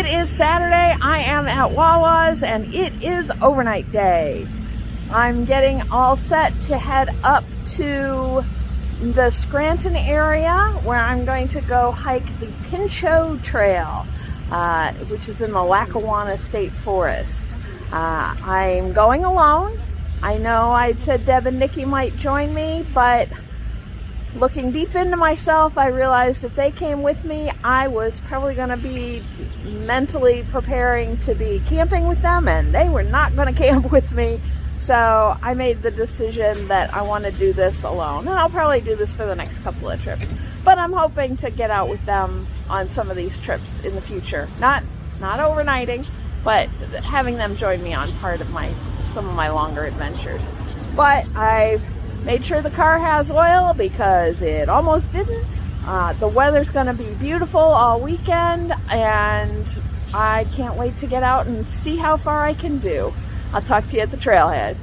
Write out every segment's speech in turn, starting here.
is Saturday. I am at Wawa's and it is overnight day. I'm getting all set to head up to the Scranton area where I'm going to go hike the Pinchot Trail, which is in the Lackawanna State Forest. I'm going alone. I know I'd said Deb and Nikki might join me, but looking deep into myself, I realized if they came with me, I was probably going to be mentally preparing to be camping with them, and they were not going to camp with me. So I made the decision that I want to do this alone, and I'll probably do this for the next couple of trips. But I'm hoping to get out with them on some of these trips in the future. Not overnighting, but having them join me on part of some of my longer adventures. But I've made sure the car has oil because it almost didn't. The weather's going to be beautiful all weekend, and I can't wait to get out and see how far I can do. I'll talk to you at the trailhead.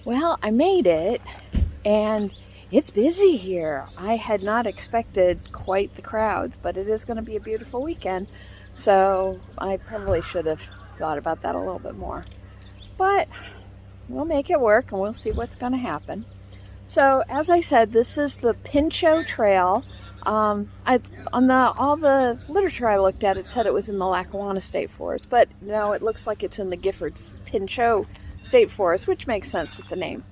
Well, I made it, and it's busy here. I had not expected quite the crowds, but it is going to be a beautiful weekend, so I probably should have thought about that a little bit more. But we'll make it work, and we'll see what's going to happen. So, as I said, this is the Pinchot Trail. All the literature I looked at, it said it was in the Lackawanna State Forest, but no, it looks like it's in the Gifford Pinchot State Forest, which makes sense with the name.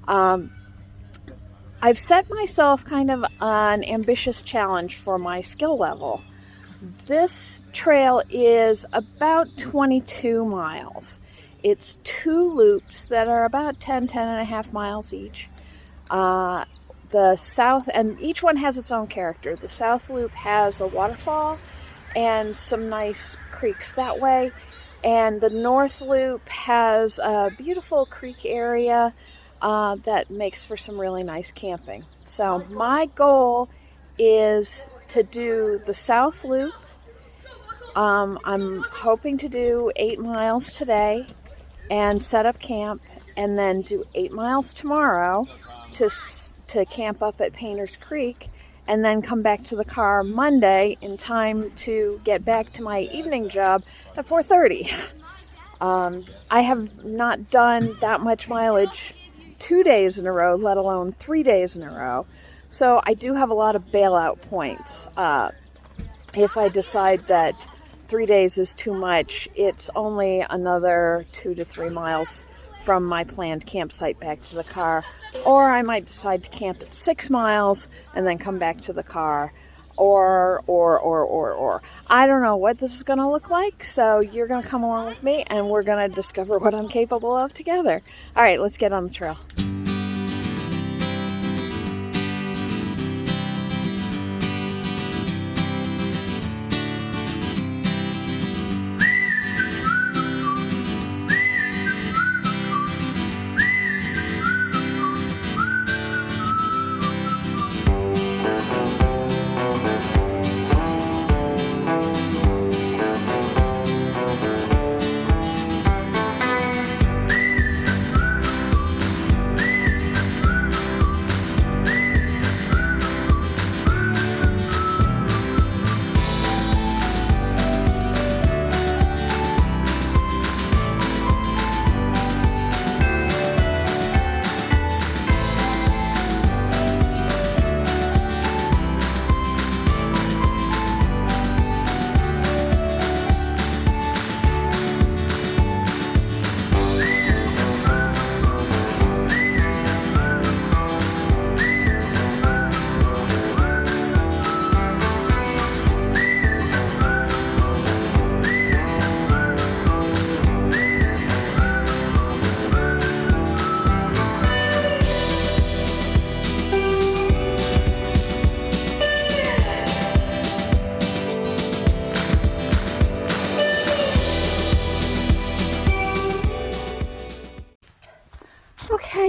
I've set myself kind of an ambitious challenge for my skill level. This trail is about 22 miles. It's 2 loops that are about 10 and a half miles each. The south, and each one has its own character. The south loop has a waterfall and some nice creeks that way. And the north loop has a beautiful creek area that makes for some really nice camping. So my goal is to do the south loop. I'm hoping to do 8 miles today and set up camp, and then do 8 miles tomorrow to camp up at Painter's Creek, and then come back to the car Monday in time to get back to my evening job at 4:30. I have not done that much mileage 2 days in a row, let alone 3 days in a row. So I do have a lot of bailout points. If I decide that 3 days is too much, it's only another 2 to 3 miles from my planned campsite back to the car. Or I might decide to camp at 6 miles and then come back to the car. Or. I don't know what this is going to look like, so you're going to come along with me and we're going to discover what I'm capable of together. All right, let's get on the trail.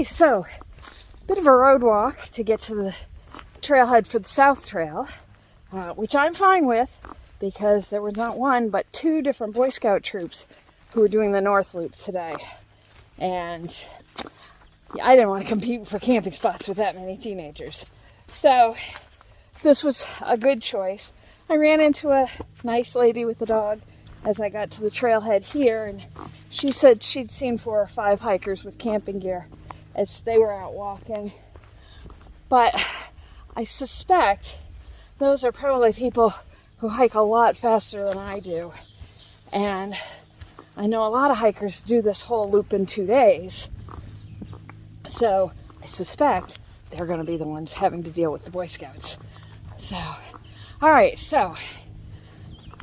so bit of a road walk to get to the trailhead for the South Trail, which I'm fine with because there was not one but two different Boy Scout troops who were doing the North Loop today. And I didn't want to compete for camping spots with that many teenagers. So this was a good choice. I ran into a nice lady with a dog as I got to the trailhead here, and she said she'd seen 4 or 5 hikers with camping gear as they were out walking. But I suspect those are probably people who hike a lot faster than I do. And I know a lot of hikers do this whole loop in 2 days. So I suspect they're going to be the ones having to deal with the Boy Scouts. So, all right, so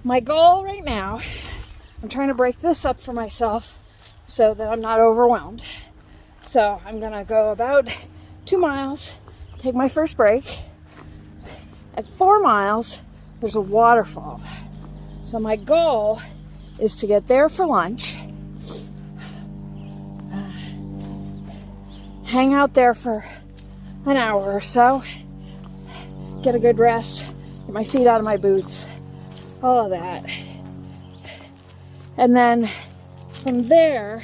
my goal right now, I'm trying to break this up for myself so that I'm not overwhelmed. So I'm going to go about 2 miles, take my first break. At 4 miles, there's a waterfall. So my goal is to get there for lunch, hang out there for an hour or so, get a good rest, get my feet out of my boots, all of that. And then from there,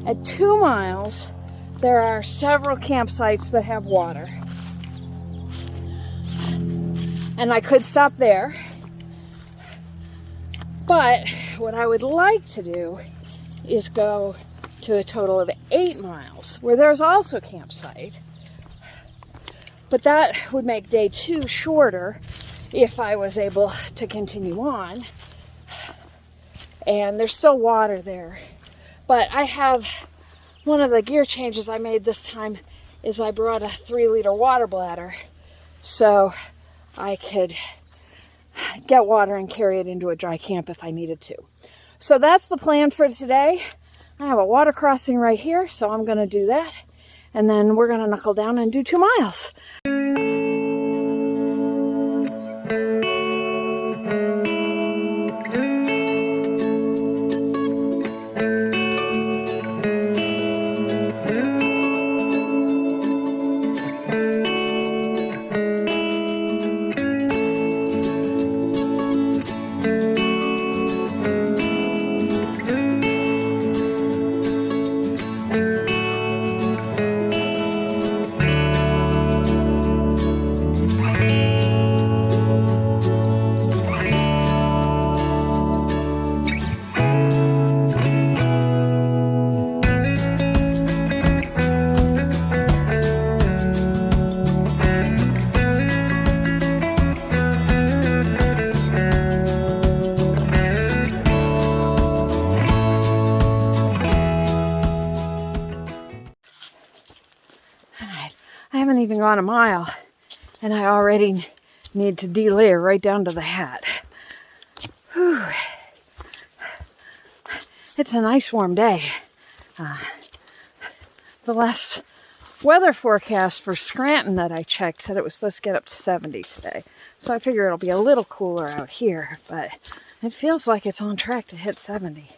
at 2 miles, there are several campsites that have water. And I could stop there. But what I would like to do is go to a total of 8 miles, where there's also a campsite. But that would make day 2 shorter if I was able to continue on. And there's still water there. But I have, one of the gear changes I made this time is I brought a 3-liter water bladder so I could get water and carry it into a dry camp if I needed to. So that's the plan for today. I have a water crossing right here, so I'm going to do that. And then we're going to knuckle down and do 2 miles. I haven't even gone a mile, and I already need to delayer right down to the hat. Whew. It's a nice warm day. The last weather forecast for Scranton that I checked said it was supposed to get up to 70 today. So I figure it'll be a little cooler out here, but it feels like it's on track to hit 70.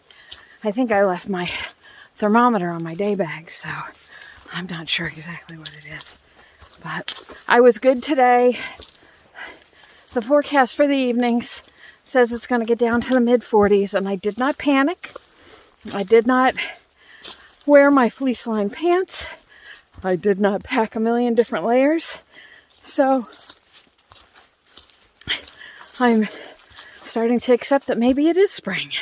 I think I left my thermometer on my day bag, so I'm not sure exactly what it is. But I was good today. The forecast for the evenings says it's going to get down to the mid-40s, and I did not panic. I did not wear my fleece-lined pants. I did not pack a million different layers. So I'm starting to accept that maybe it is spring.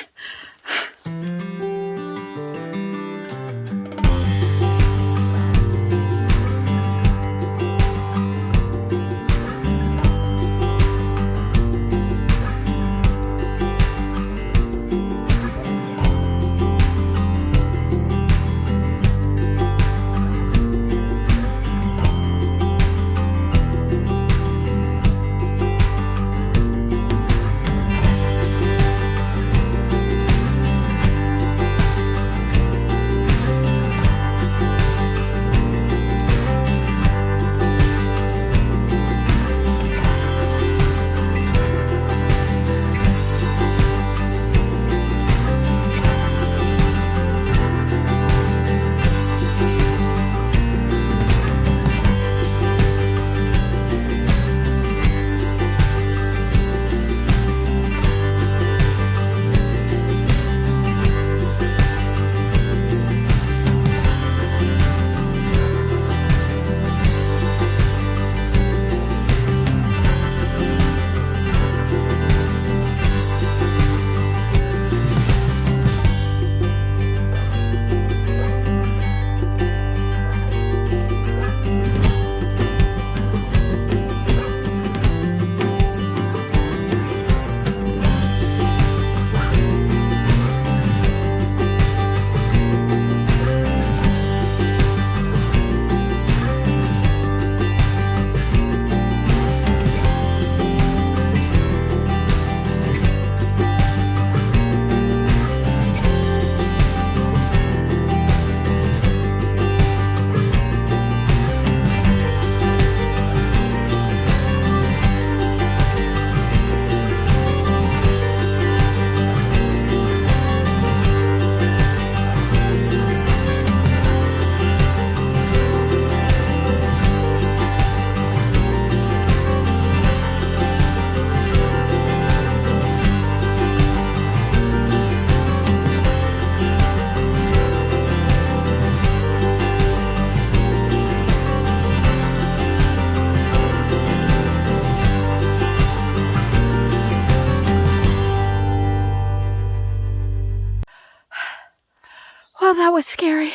was scary.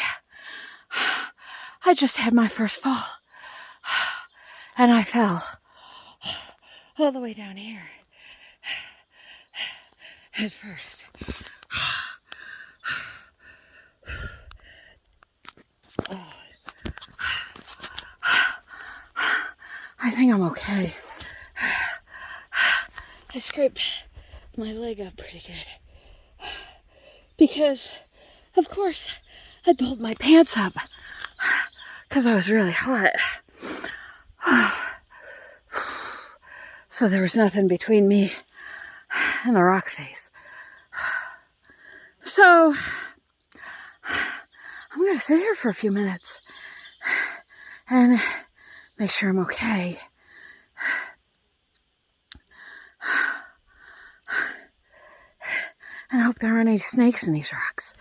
I just had my first fall. And I fell all the way down here. At first. I think I'm okay. I scraped my leg up pretty good. Because, of course, I pulled my pants up. Because I was really hot. So there was nothing between me and the rock face. So, I'm going to sit here for a few minutes and make sure I'm okay. And I hope there aren't any snakes in these rocks.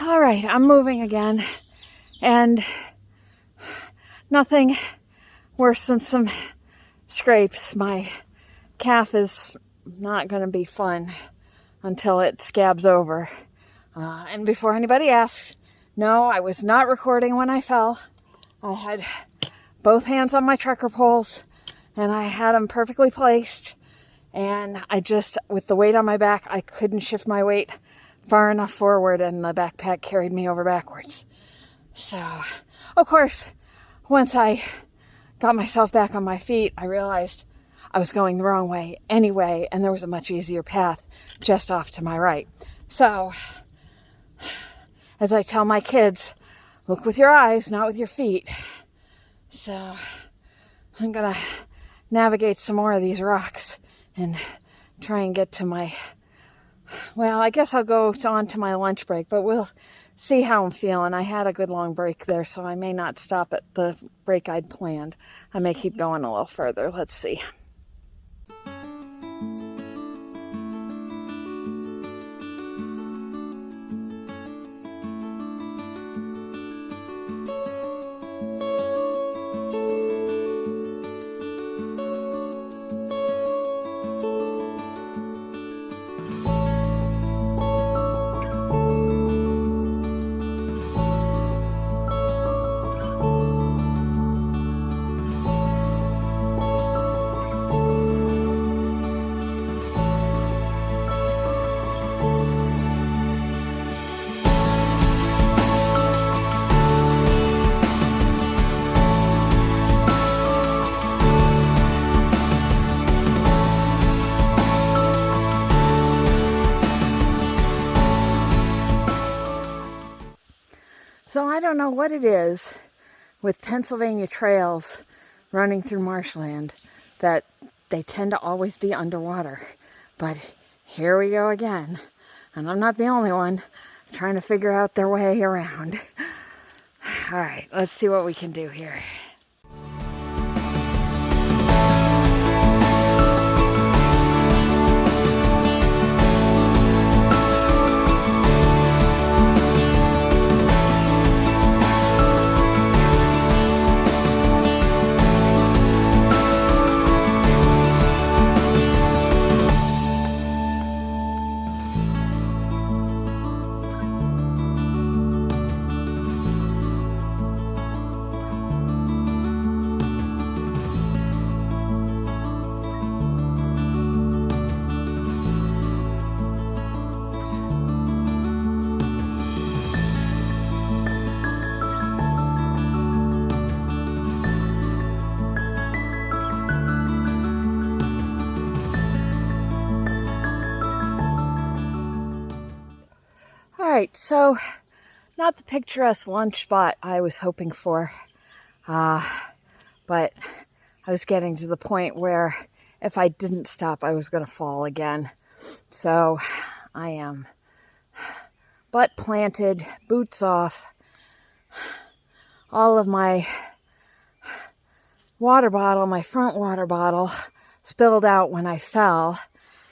All right, I'm moving again, and nothing worse than some scrapes. My calf is not going to be fun until it scabs over. And before anybody asks, no, I was not recording when I fell. I had both hands on my trekker poles, and I had them perfectly placed, and I just, with the weight on my back, I couldn't shift my weight far enough forward, and the backpack carried me over backwards. So, of course, once I got myself back on my feet, I realized I was going the wrong way anyway, and there was a much easier path just off to my right. So, as I tell my kids, look with your eyes, not with your feet. So, I'm gonna navigate some more of these rocks and try and get to my, well, I guess I'll go on to my lunch break, but we'll see how I'm feeling. I had a good long break there, so I may not stop at the break I'd planned. I may keep going a little further. Let's see. So I don't know what it is with Pennsylvania trails running through marshland that they tend to always be underwater. But here we go again. And I'm not the only one trying to figure out their way around. All right, let's see what we can do here. Alright, so not the picturesque lunch spot I was hoping for, but I was getting to the point where if I didn't stop, I was going to fall again. So I am butt planted, boots off, all of my water bottle, my front water bottle, spilled out when I fell,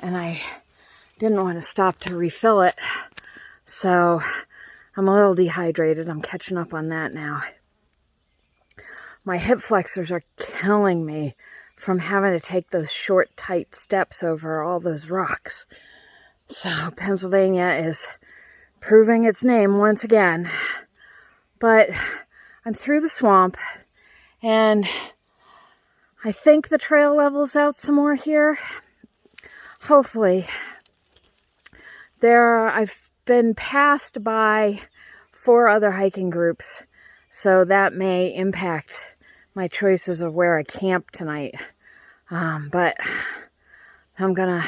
and I didn't want to stop to refill it. So I'm a little dehydrated. I'm catching up on that now. My hip flexors are killing me from having to take those short, tight steps over all those rocks. So Pennsylvania is proving its name once again. But I'm through the swamp, and I think the trail level's out some more here. Hopefully. I've been passed by 4 other hiking groups, so that may impact my choices of where I camp tonight. But I'm gonna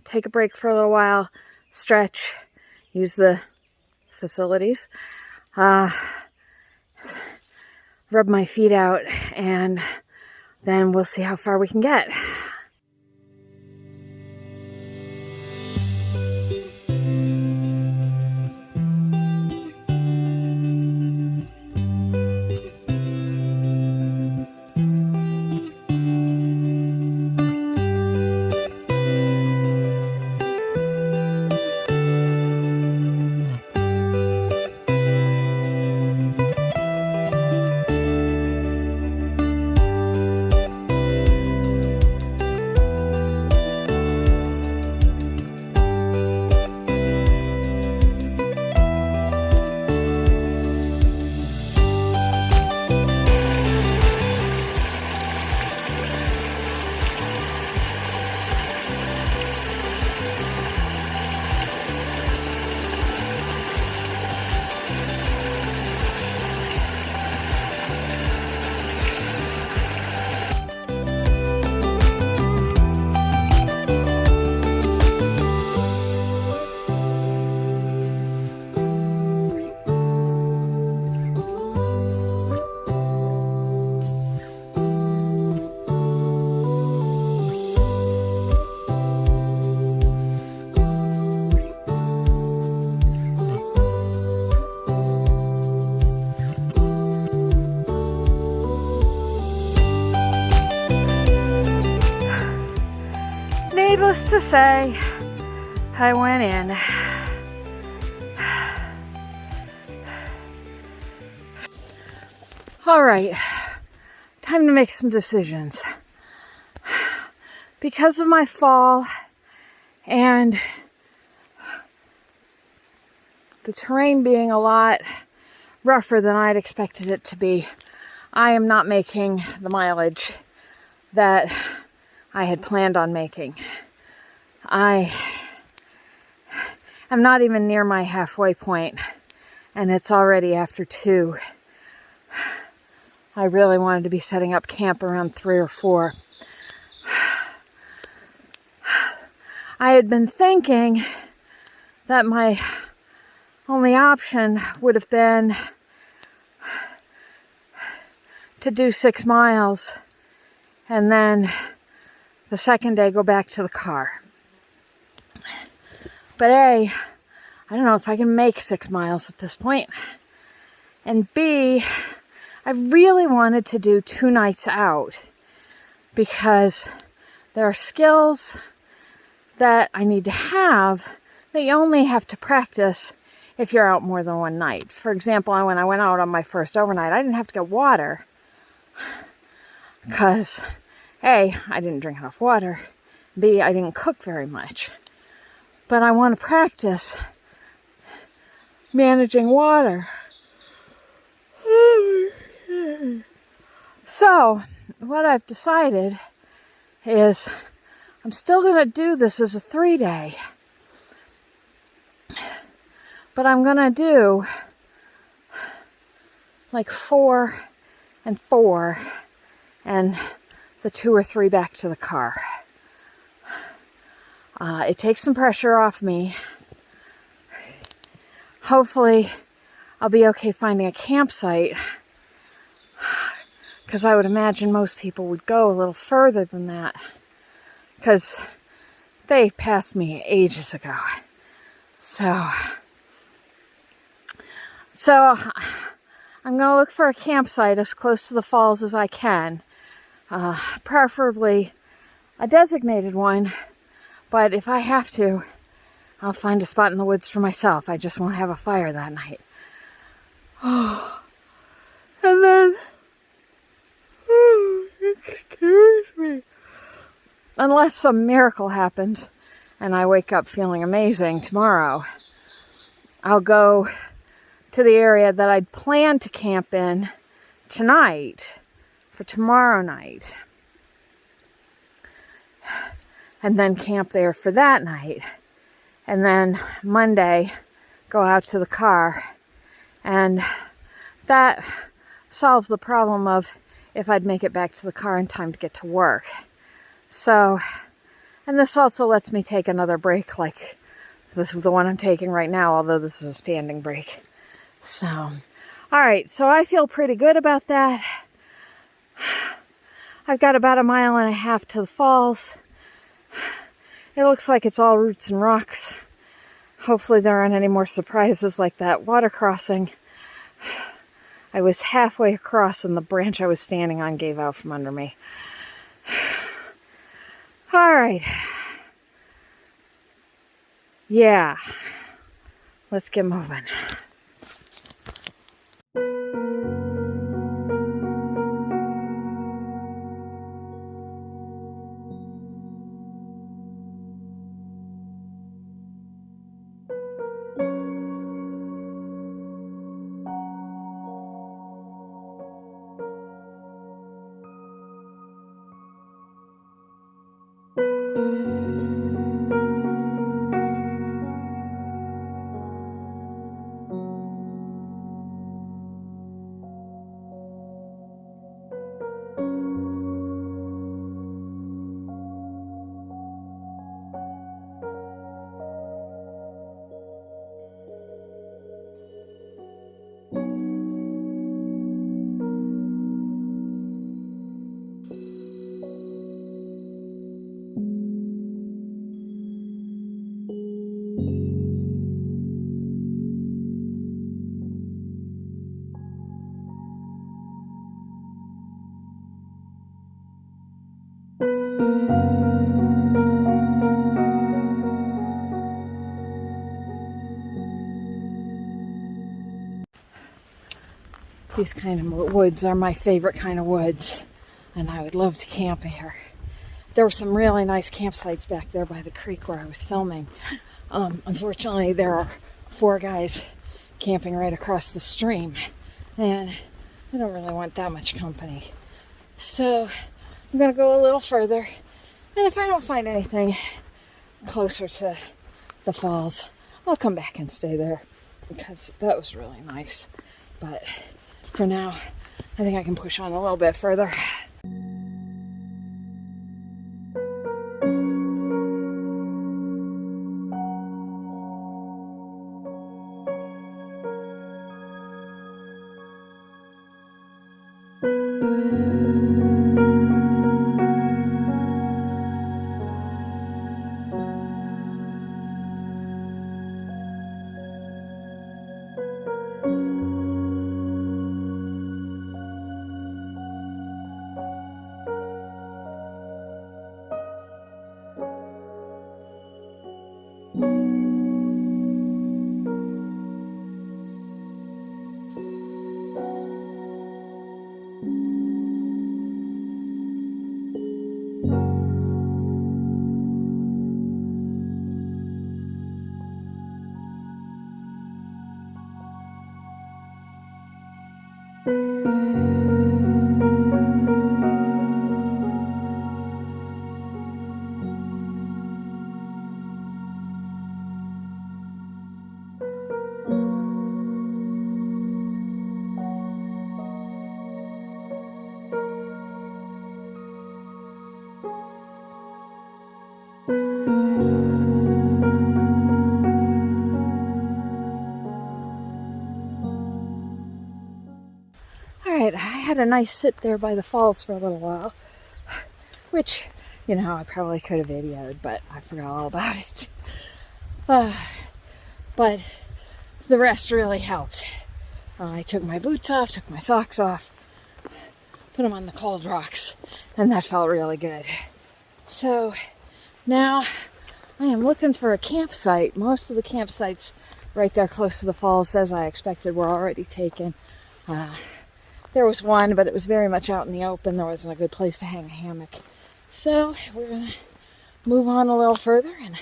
take a break for a little while, stretch, use the facilities, rub my feet out, and then we'll see how far we can get. Needless to say, I went in. All right, time to make some decisions. Because of my fall and the terrain being a lot rougher than I'd expected it to be, I am not making the mileage that I had planned on making. I am not even near my halfway point, and it's already after 2. I really wanted to be setting up camp around 3 or 4. I had been thinking that my only option would have been to do 6 miles and then the second day go back to the car. But A, I don't know if I can make 6 miles at this point. And B, I really wanted to do 2 nights out because there are skills that I need to have that you only have to practice if you're out more than 1 night. For example, when I went out on my first overnight, I didn't have to get water because A, I didn't drink enough water. B, I didn't cook very much. But I want to practice managing water. So, what I've decided is I'm still going to do this as a 3-day. But I'm going to do like 4 and 4 and the 2 or 3 back to the car. It takes some pressure off me. Hopefully, I'll be okay finding a campsite, because I would imagine most people would go a little further than that, because they passed me ages ago. So I'm going to look for a campsite as close to the falls as I can. Preferably a designated one, but if I have to, I'll find a spot in the woods for myself. I just won't have a fire that night. Oh, and then, excuse me. Unless some miracle happens and I wake up feeling amazing tomorrow, I'll go to the area that I'd planned to camp in tonight for tomorrow night. And then camp there for that night. And then Monday, go out to the car. And that solves the problem of if I'd make it back to the car in time to get to work. So, and this also lets me take another break like this is the one I'm taking right now, although this is a standing break. So, all right, so I feel pretty good about that. I've got about 1.5 miles to the falls. It looks like it's all roots and rocks. Hopefully there aren't any more surprises like that water crossing. I was halfway across and the branch I was standing on gave out from under me. All right. Yeah. Let's get moving. These kind of woods are my favorite kind of woods, and I would love to camp here. There were some really nice campsites back there by the creek where I was filming. Unfortunately, there are 4 guys camping right across the stream, and I don't really want that much company. So I'm going to go a little further, and if I don't find anything closer to the falls, I'll come back and stay there, because that was really nice. But for now, I think I can push on a little bit further. I had a nice sit there by the falls for a little while, which, you know, I probably could have videoed, but I forgot all about it. But the rest really helped. I took my boots off, took my socks off, put them on the cold rocks, and that felt really good. So now I am looking for a campsite. Most of the campsites right there close to the falls, as I expected, were already taken. There was one, but it was very much out in the open. There wasn't a good place to hang a hammock. So we're going to move on a little further and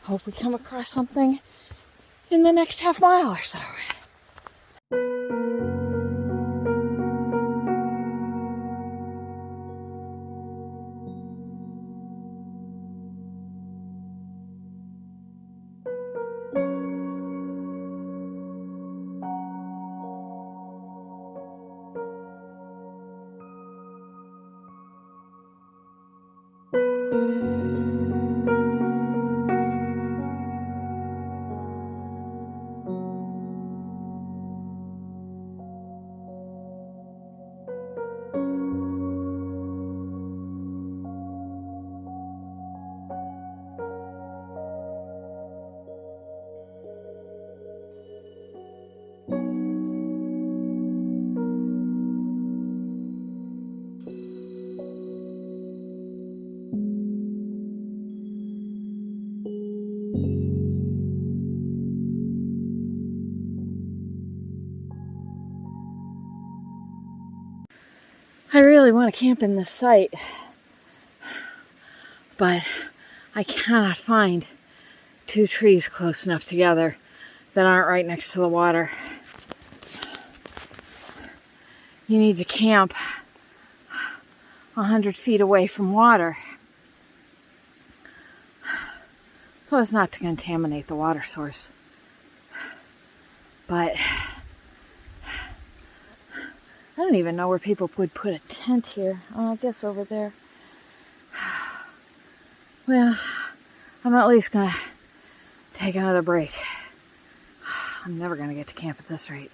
hope we come across something in the next half mile or so. I really want to camp in this site, but I cannot find two trees close enough together that aren't right next to the water. You need to camp 100 feet away from water so as not to contaminate the water source. But I don't even know where people would put a tent here. Oh, I guess over there. Well, I'm at least gonna take another break. I'm never gonna get to camp at this rate.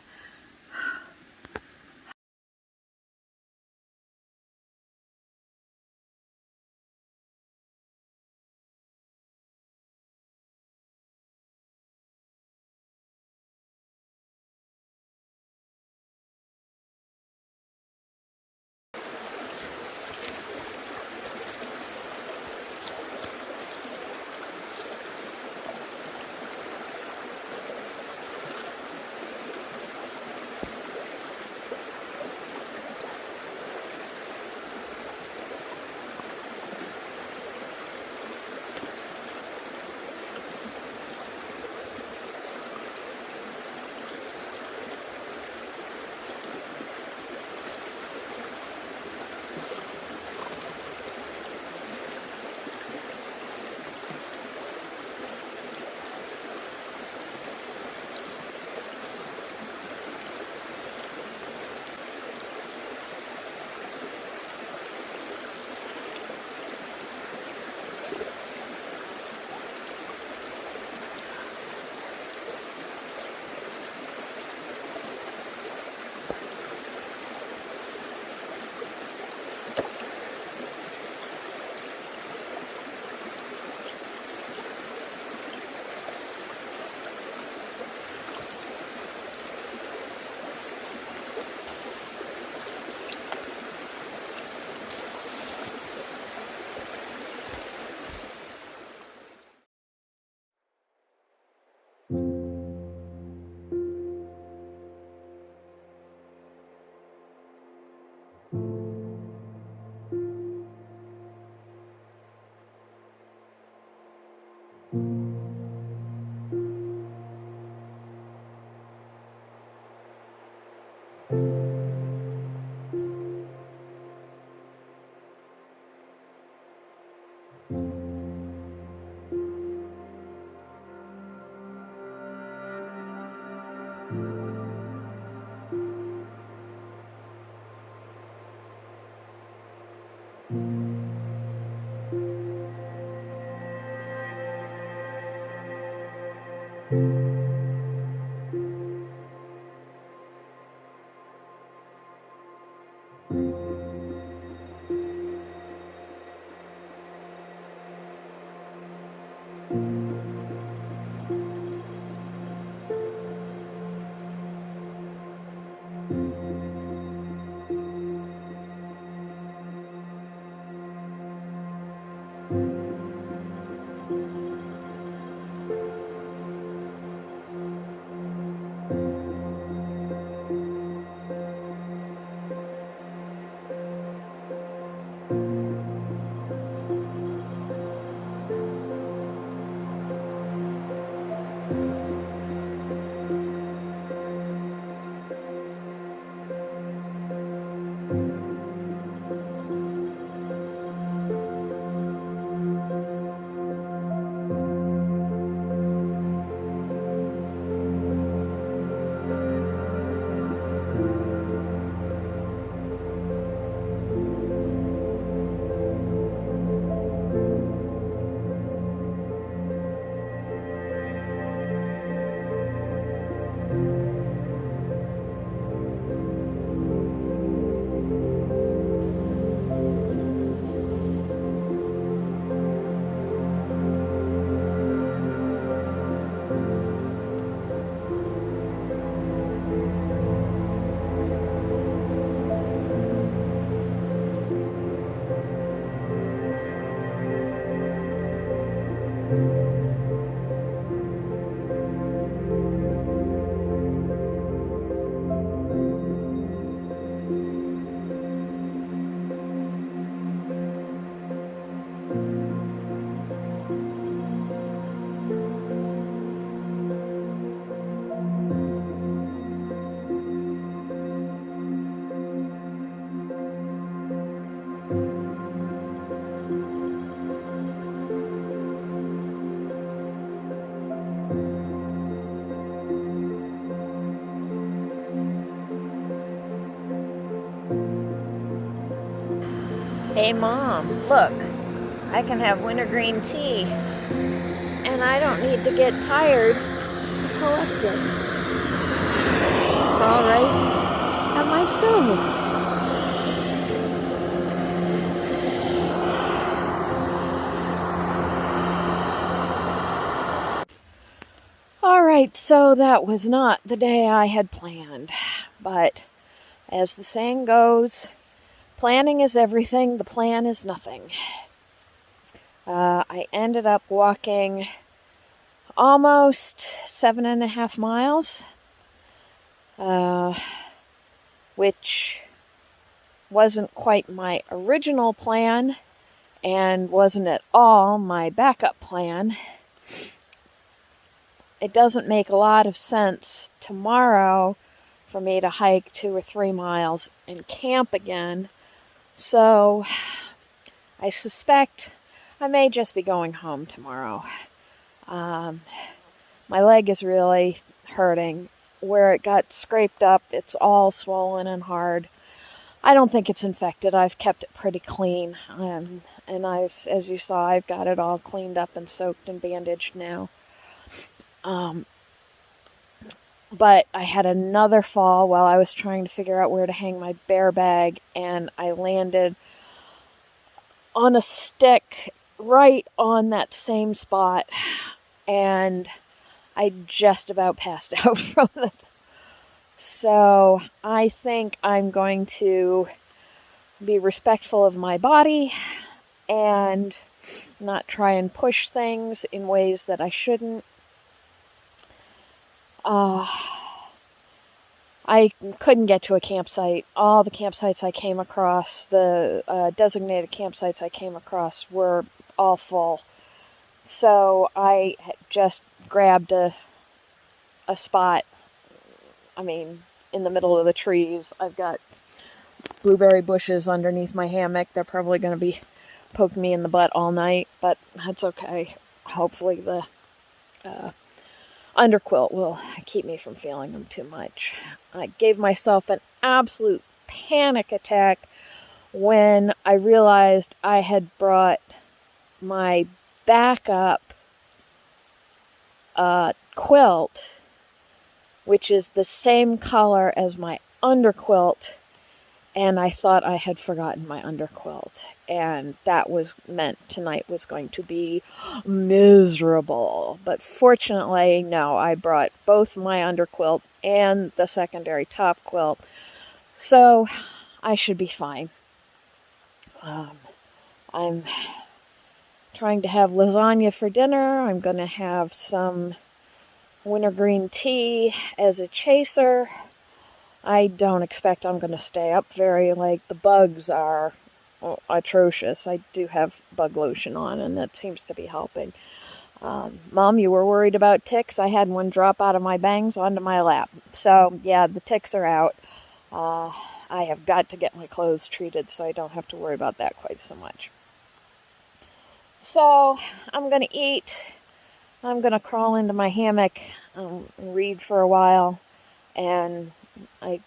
Hey Mom, look, I can have wintergreen tea, and I don't need to get tired to collect it. It's all right at my stove. All right, so that was not the day I had planned, but as the saying goes, planning is everything, the plan is nothing. I ended up walking almost 7.5 miles, which wasn't quite my original plan and wasn't at all my backup plan. It doesn't make a lot of sense tomorrow for me to hike 2 or 3 miles and camp again. So I suspect I may just be going home tomorrow. My leg is really hurting. Where it got scraped up, it's all swollen and hard. I don't think it's infected. I've kept it pretty clean. And as you saw, I've got it all cleaned up and soaked and bandaged now. But I had another fall while I was trying to figure out where to hang my bear bag, and I landed on a stick right on that same spot, and I just about passed out from it. So I think I'm going to be respectful of my body and not try and push things in ways that I shouldn't. I couldn't get to a campsite. All the campsites I came across, the designated campsites I came across, were all full. So I just grabbed a spot, in the middle of the trees. I've got blueberry bushes underneath my hammock. They're probably going to be poking me in the butt all night, but that's okay. Hopefully the underquilt will keep me from feeling them too much. I gave myself an absolute panic attack when I realized I had brought my backup quilt, which is the same color as my underquilt, and I thought I had forgotten my underquilt, and that meant tonight was going to be miserable. But fortunately, no, I brought both my underquilt and the secondary top quilt, so I should be fine. I'm trying to have lasagna for dinner. I'm going to have some wintergreen tea as a chaser. I don't expect I'm going to stay up very late. The bugs are atrocious. I do have bug lotion on, and that seems to be helping. Mom, you were worried about ticks? I had one drop out of my bangs onto my lap. So, yeah, the ticks are out. I have got to get my clothes treated so I don't have to worry about that quite so much. So, I'm going to eat. I'm going to crawl into my hammock and read for a while. And I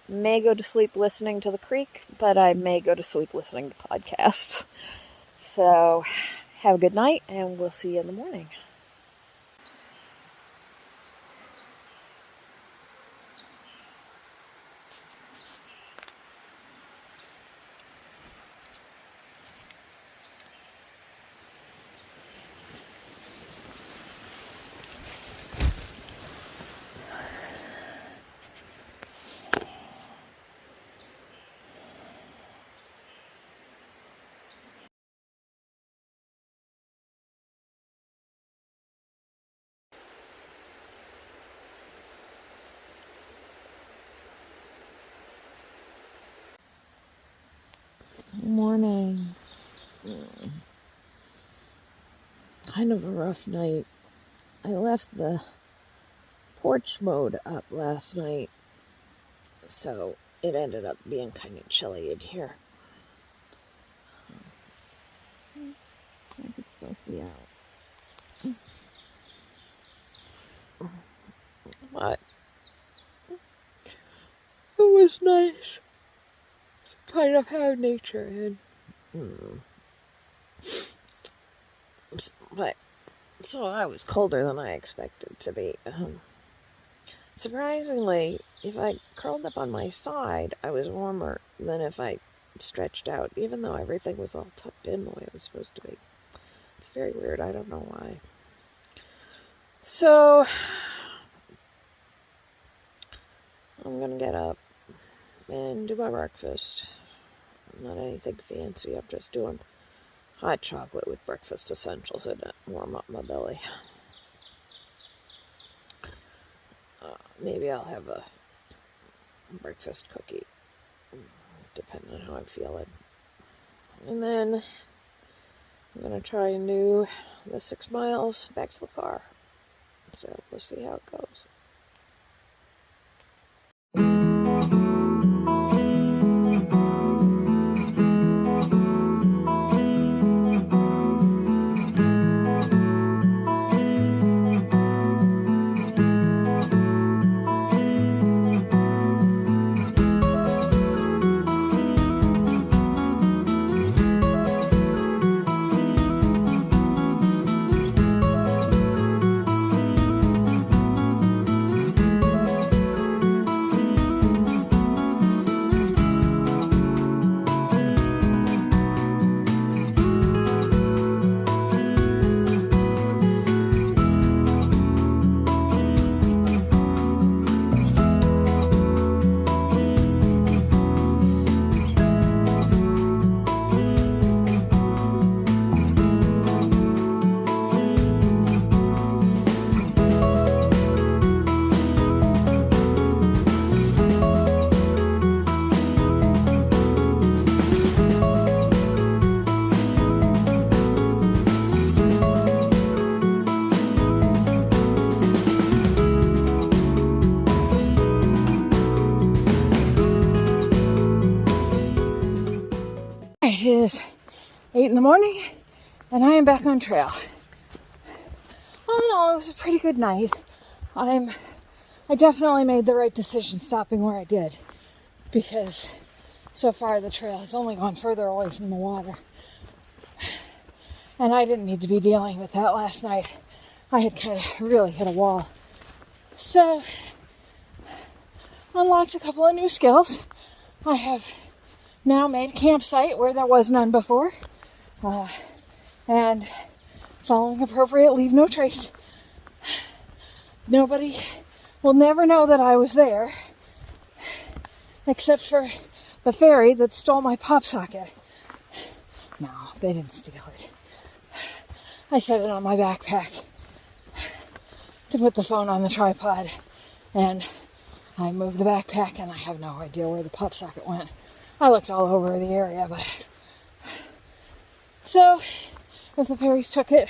may go to sleep listening to the creek, but I may go to sleep listening to podcasts. So, have a good night, and we'll see you in the morning. Morning. Kind of a rough night. I left the porch mode up last night, so it ended up being kind of chilly in here. I could still see out. But it was nice to kind of have nature in. But so I was colder than I expected to be. Surprisingly, if I curled up on my side, I was warmer than if I stretched out, even though everything was all tucked in the way it was supposed to be. It's very weird. I don't know why. So I'm gonna get up and do my breakfast. Not anything fancy. I'm just doing hot chocolate with breakfast essentials in it. Warm up my belly. Maybe I'll have a breakfast cookie, depending on how I'm feeling. And then I'm going to try and do the 6 miles back to the car. So we'll see how it goes. It is 8 in the morning, and I am back on trail. All in all, it was a pretty good night. I definitely made the right decision stopping where I did, because so far the trail has only gone further away from the water. And I didn't need to be dealing with that last night. I had kind of really hit a wall. So, unlocked a couple of new skills. I have now made a campsite where there was none before. And following appropriate leave no trace. Nobody will never know that I was there, except for the fairy that stole my pop socket. No, they didn't steal it. I set it on my backpack to put the phone on the tripod, and I moved the backpack, and I have no idea where the pop socket went. I looked all over the area, but... So, if the fairies took it,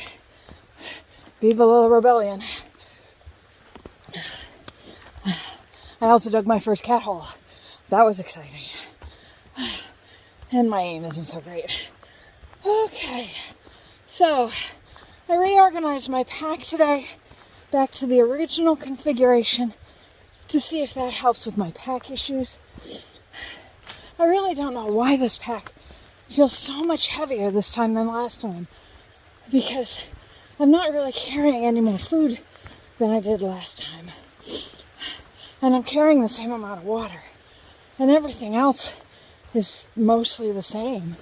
Viva la rebellion. I also dug my first cat hole. That was exciting. And my aim isn't so great. Okay, so I reorganized my pack today back to the original configuration to see if that helps with my pack issues. I really don't know why this pack feels so much heavier this time than last time, because I'm not really carrying any more food than I did last time. And I'm carrying the same amount of water. And everything else is mostly the same.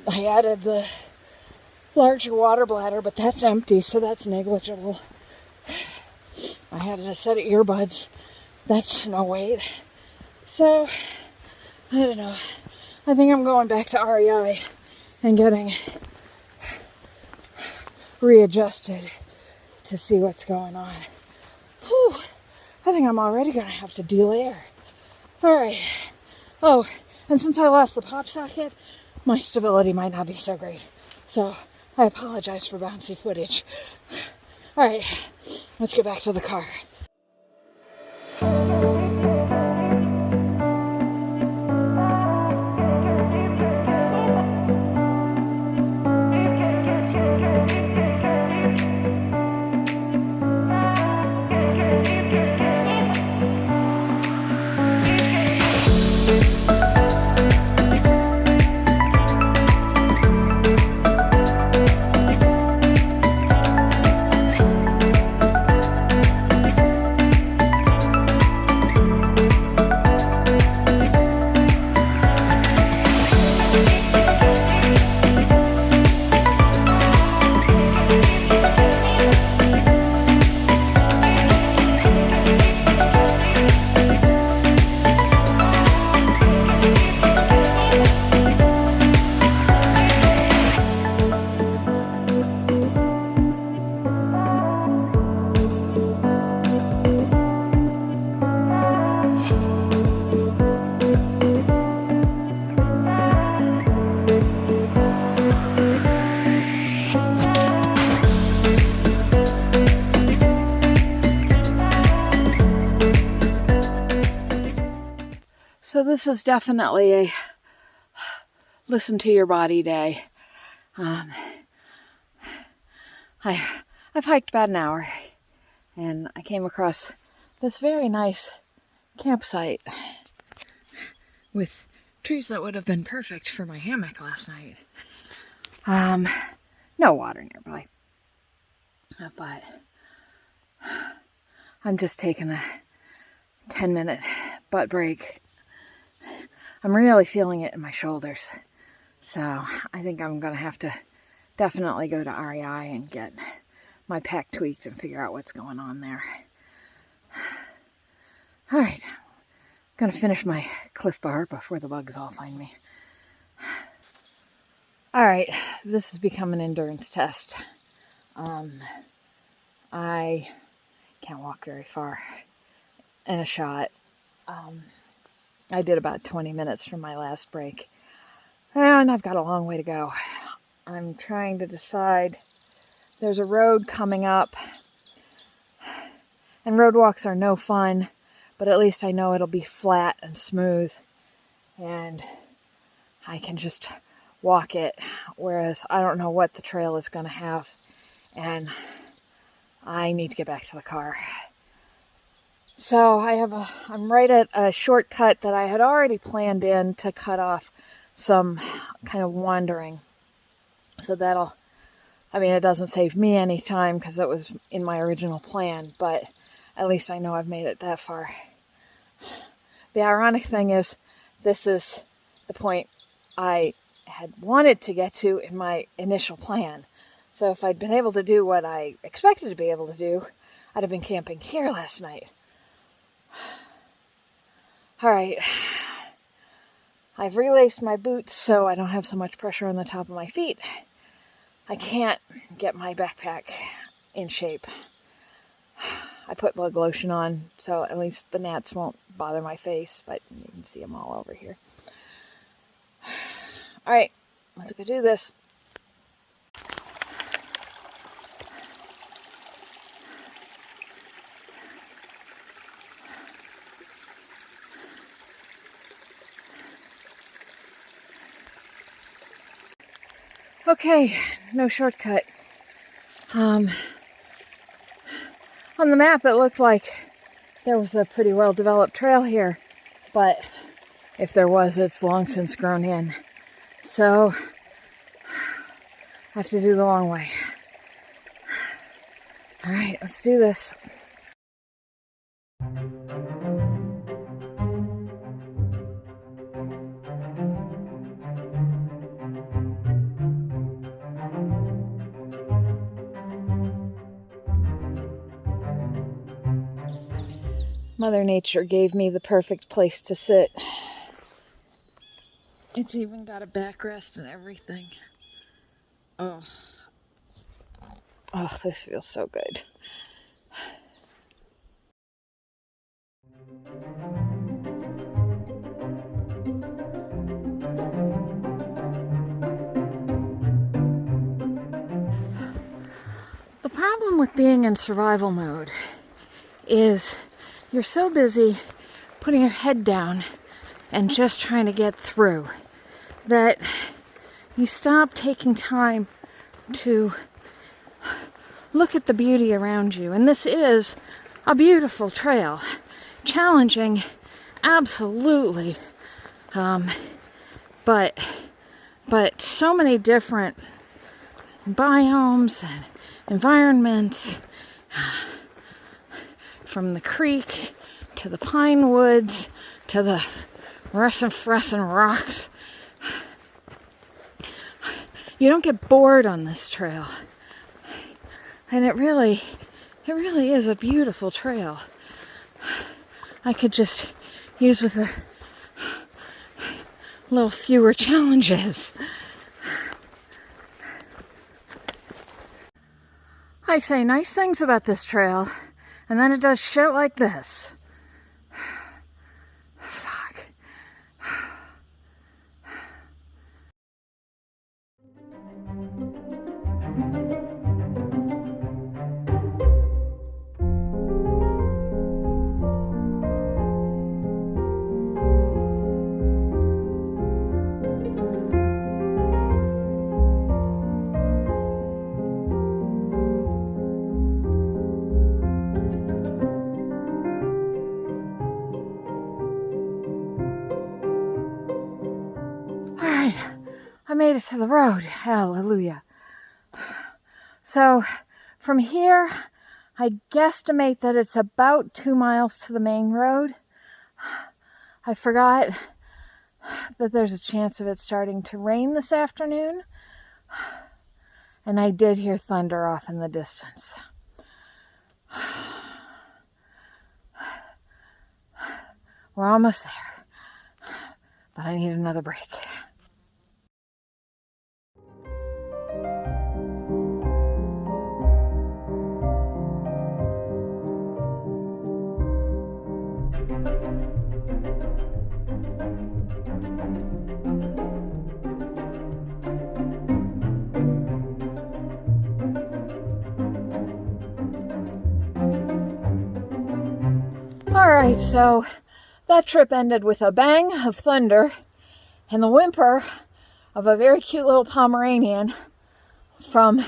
I added the larger water bladder, but that's empty, so that's negligible. I added a set of earbuds. That's no weight. So, I don't know. I think I'm going back to REI and getting readjusted to see what's going on. Whew. I think I'm already going to have to delayer. Alright. Oh, and since I lost the pop socket, my stability might not be so great. So, I apologize for bouncy footage. Alright, let's get back to the car. So this is definitely a listen to your body day. I've hiked about an hour and I came across this very nice campsite with trees that would have been perfect for my hammock last night. No water nearby, but I'm just taking a 10-minute butt break. I'm really feeling it in my shoulders, so I think I'm going to have to definitely go to REI and get my pack tweaked and figure out what's going on there. Alright, I'm going to finish my Cliff Bar before the bugs all find me. Alright, this has become an endurance test. I can't walk very far in a shot. I did about 20 minutes from my last break, and I've got a long way to go. I'm trying to decide. There's a road coming up, and road walks are no fun, but at least I know it'll be flat and smooth, and I can just walk it, whereas I don't know what the trail is going to have, and I need to get back to the car. So I'm right at a shortcut that I had already planned in to cut off some kind of wandering. So it doesn't save me any time because that was in my original plan, but at least I know I've made it that far. The ironic thing is, this is the point I had wanted to get to in my initial plan. So if I'd been able to do what I expected to be able to do, I'd have been camping here last night. Alright, I've relaced my boots so I don't have so much pressure on the top of my feet. I can't get my backpack in shape. I put bug lotion on so at least the gnats won't bother my face, but you can see them all over here. Alright, let's go do this. Okay, no shortcut. On the map it looked like there was a pretty well developed trail here, but if there was, it's long since grown in. So I have to do the long way. All right, let's do this. Mother Nature gave me the perfect place to sit. It's even got a backrest and everything. Oh, this feels so good. The problem with being in survival mode is you're so busy putting your head down and just trying to get through that you stop taking time to look at the beauty around you. And this is a beautiful trail. Challenging, absolutely. But so many different biomes and environments, from the creek to the pine woods to the frescent rocks. You don't get bored on this trail. And it really is a beautiful trail. I could just use with a little fewer challenges. I say nice things about this trail, and then it does shit like this. Fuck. I made it to the road. Hallelujah. So from here, I guesstimate that it's about 2 miles to the main road. I forgot that there's a chance of it starting to rain this afternoon. And I did hear thunder off in the distance. We're almost there. But I need another break. Alright, so that trip ended with a bang of thunder and the whimper of a very cute little Pomeranian from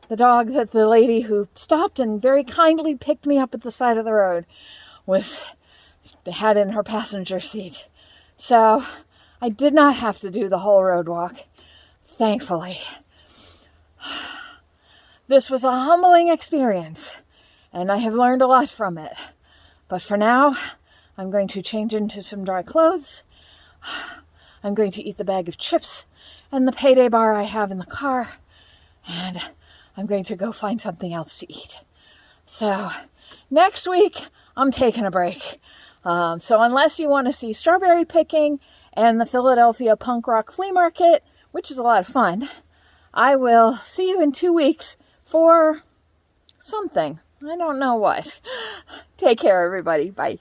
the dog that the lady who stopped and very kindly picked me up at the side of the road had in her passenger seat. So I did not have to do the whole road walk, thankfully. This was a humbling experience, and I have learned a lot from it. But for now, I'm going to change into some dry clothes. I'm going to eat the bag of chips and the payday bar I have in the car, and I'm going to go find something else to eat. So next week, I'm taking a break. So unless you want to see strawberry picking and the Philadelphia punk rock flea market, which is a lot of fun, I will see you in 2 weeks for something. I don't know what. Take care, everybody. Bye.